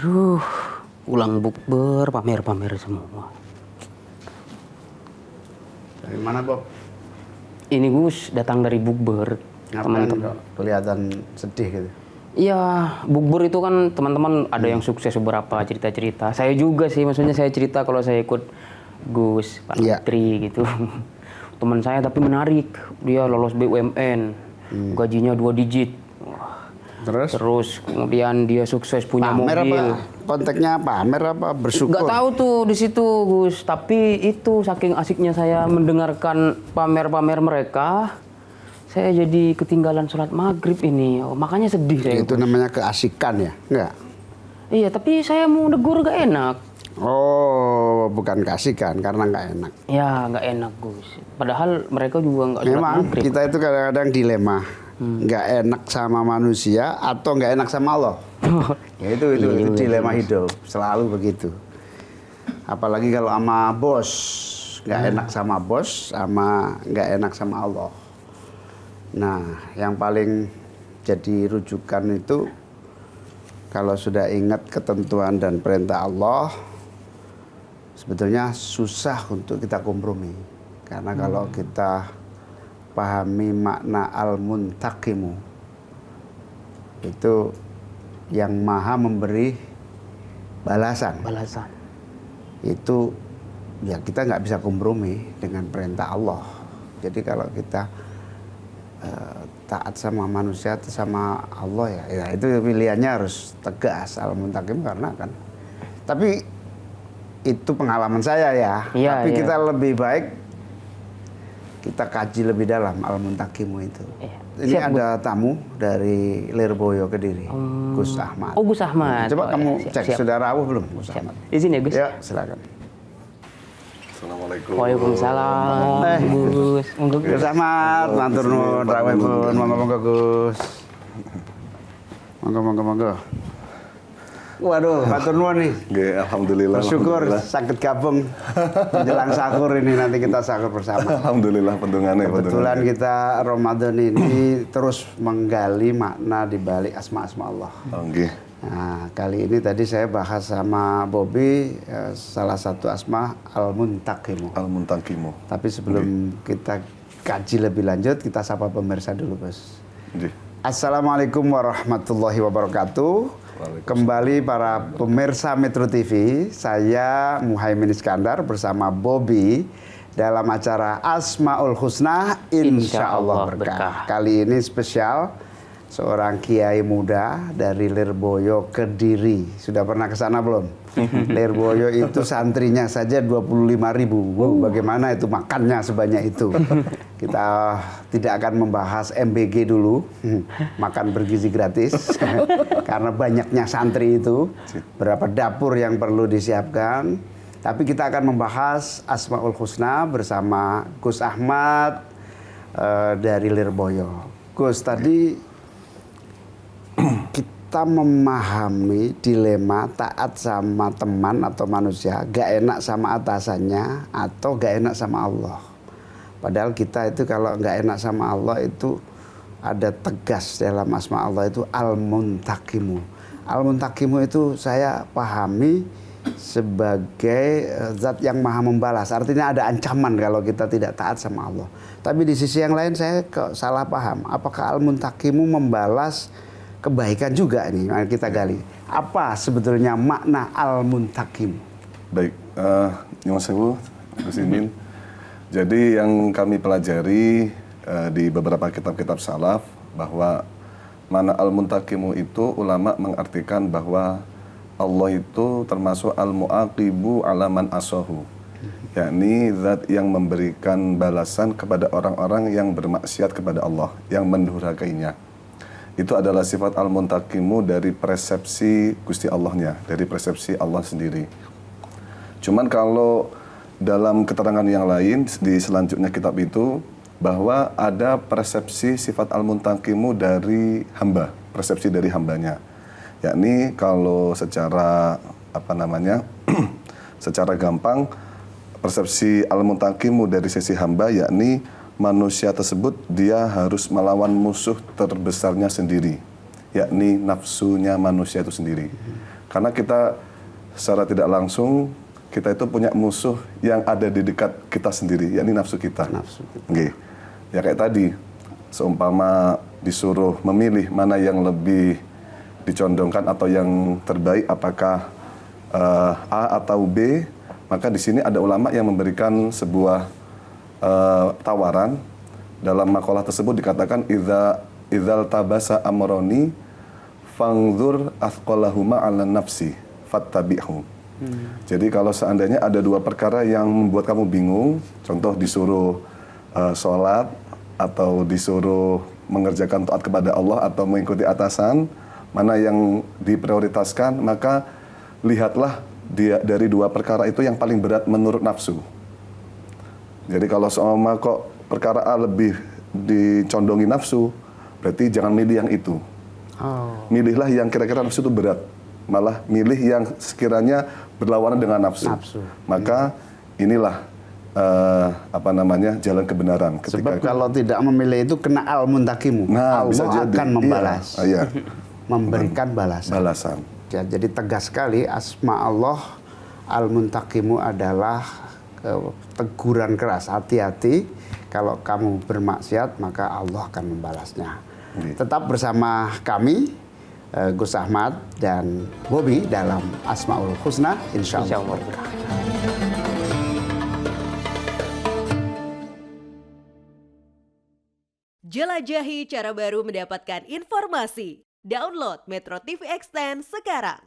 Aduh, pulang bukber, pamer-pamer semua. Dari mana, Bob? Ini Gus datang dari bukber. Ngapain kok kelihatan sedih gitu? Iya, bukber itu kan teman-teman ada yang sukses beberapa cerita-cerita. Saya juga sih, maksudnya saya cerita kalau saya ikut Gus, Pak Menteri gitu. Teman saya tapi menarik, dia lolos BUMN, gajinya 2 digit. Terus kemudian dia sukses punya pamer mobil. Apa? Konteksnya pamer apa bersyukur? Gak tahu tuh di situ Gus, tapi itu saking asiknya saya mendengarkan pamer-pamer mereka, saya jadi ketinggalan sholat maghrib ini. Makanya sedih saya. Itu namanya keasikan ya? Enggak? Iya, tapi saya mau negur gak enak. Oh, bukan keasikan karena nggak enak. Ya, nggak enak Gus. Padahal mereka juga nggak sholat Memang maghrib. kita itu kadang-kadang dilema. Nggak enak sama manusia atau nggak enak sama Allah. Ya itu dilema hidup, selalu begitu. Apalagi kalau sama bos, nggak enak sama bos, sama nggak enak sama Allah. Nah, yang paling jadi rujukan itu kalau sudah ingat ketentuan dan perintah Allah, sebetulnya susah untuk kita kompromi. Karena kalau kita pahami makna al-muntaqimu, itu yang maha memberi balasan. Itu ya kita nggak bisa kompromi dengan perintah Allah. Jadi kalau kita taat sama manusia atau sama Allah ya itu pilihannya harus tegas al-muntaqim karena kan. Tapi itu pengalaman saya ya. Tapi kita lebih baik kita kaji lebih dalam al-muntaqimu itu. Ini siap, ada tamu dari Lirboyo Kediri, Gus Ahmad. Oh, Gus Ahmad. Coba kamu cek sudah rawuh belum, Gus Ahmad? Izin ya, Gus. Ya, silakan. Assalamualaikum. Waalaikumsalam, Gus. Gus Ahmad, matur nuwun rawuh pun, monggo Gus. Monggo. Waduh, matur nuwun nih. Nggih, alhamdulillah. Bersyukur sakit gabung menjelang sahur ini, nanti kita sahur bersama. Alhamdulillah pendungannya. Kebetulan kita Ramadan ini terus menggali makna di balik asma-asma Allah. Nggih. Nah, kali ini tadi saya bahas sama Bobby salah satu asma al-muntaqimu. Al-muntaqimu. Tapi sebelum kita kaji lebih lanjut, kita sapa pemirsa dulu, Bos. Assalamualaikum warahmatullahi wabarakatuh. Kembali para pemirsa Metro TV, saya Muhaimin Iskandar bersama Bobby dalam acara Asmaul Husna Insya Allah Berkah. Kali ini spesial, seorang kiai muda dari Lirboyo Kediri. Sudah pernah ke sana belum? Lirboyo itu santrinya saja 25.000. Wow, bagaimana itu makannya sebanyak itu? Kita tidak akan membahas MBG dulu, makan bergizi gratis, karena banyaknya santri itu, berapa dapur yang perlu disiapkan. Tapi kita akan membahas Asmaul Husna bersama Gus Ahmad dari Lirboyo. Gus, tadi kita memahami dilema taat sama teman atau manusia, gak enak sama atasannya atau gak enak sama Allah. Padahal kita itu kalau gak enak sama Allah itu ada tegas dalam asma Allah itu al-muntaqimu. Al-muntaqimu itu saya pahami sebagai zat yang maha membalas. Artinya ada ancaman kalau kita tidak taat sama Allah. Tapi di sisi yang lain saya salah paham. Apakah al-muntaqimu membalas kebaikan juga nih? Mari kita gali. Apa sebetulnya makna al-muntaqim? Baik, Nyuwun sewu, Gus Imin. Jadi yang kami pelajari di beberapa kitab-kitab salaf bahwa makna al-muntaqimu itu ulama mengartikan bahwa Allah itu termasuk al-muaqibu ala man asahu, yakni zat yang memberikan balasan kepada orang-orang yang bermaksiat kepada Allah, yang mendurhakainya. Itu adalah sifat al-muntaqimu dari persepsi Gusti Allahnya, dari persepsi Allah sendiri. Cuman kalau dalam keterangan yang lain di selanjutnya kitab itu, bahwa ada persepsi sifat al-muntaqimu dari hamba, persepsi dari hambanya. Yakni kalau secara secara gampang, persepsi al-muntaqimu dari sisi hamba yakni manusia tersebut dia harus melawan musuh terbesarnya sendiri, yakni nafsunya manusia itu sendiri. Karena kita secara tidak langsung kita itu punya musuh yang ada di dekat kita sendiri, yakni nafsu kita. Nggih. Ya kayak tadi, seumpama disuruh memilih mana yang lebih dicondongkan atau yang terbaik, apakah A atau B, maka di sini ada ulama yang memberikan sebuah tawaran. Dalam makalah tersebut dikatakan idzal tabasa amroni fangzur athqalahuma 'ala nafsi fattabi'hu. Jadi kalau seandainya ada dua perkara yang membuat kamu bingung, contoh disuruh sholat atau disuruh mengerjakan taat kepada Allah atau mengikuti atasan, mana yang diprioritaskan, maka lihatlah dari dua perkara itu yang paling berat menurut nafsu. Jadi kalau seumpama kok perkara A lebih dicondongi nafsu, berarti jangan milih yang itu. Milihlah yang kira-kira nafsu itu berat. Malah milih yang sekiranya berlawanan dengan nafsu. Maka inilah jalan kebenaran. Sebab kalau tidak memilih itu kena al-muntakimu. Allah akan membalas. Iya. Memberikan balasan. Ya, jadi tegas sekali asma Allah al-muntakimu adalah teguran keras. Hati-hati kalau kamu bermaksiat maka Allah akan membalasnya. Tetap bersama kami Gus Ahmad dan Bobby dalam Asmaul Husna insyaallah. Jelajahi cara baru mendapatkan informasi. Download Metro TV Extend sekarang.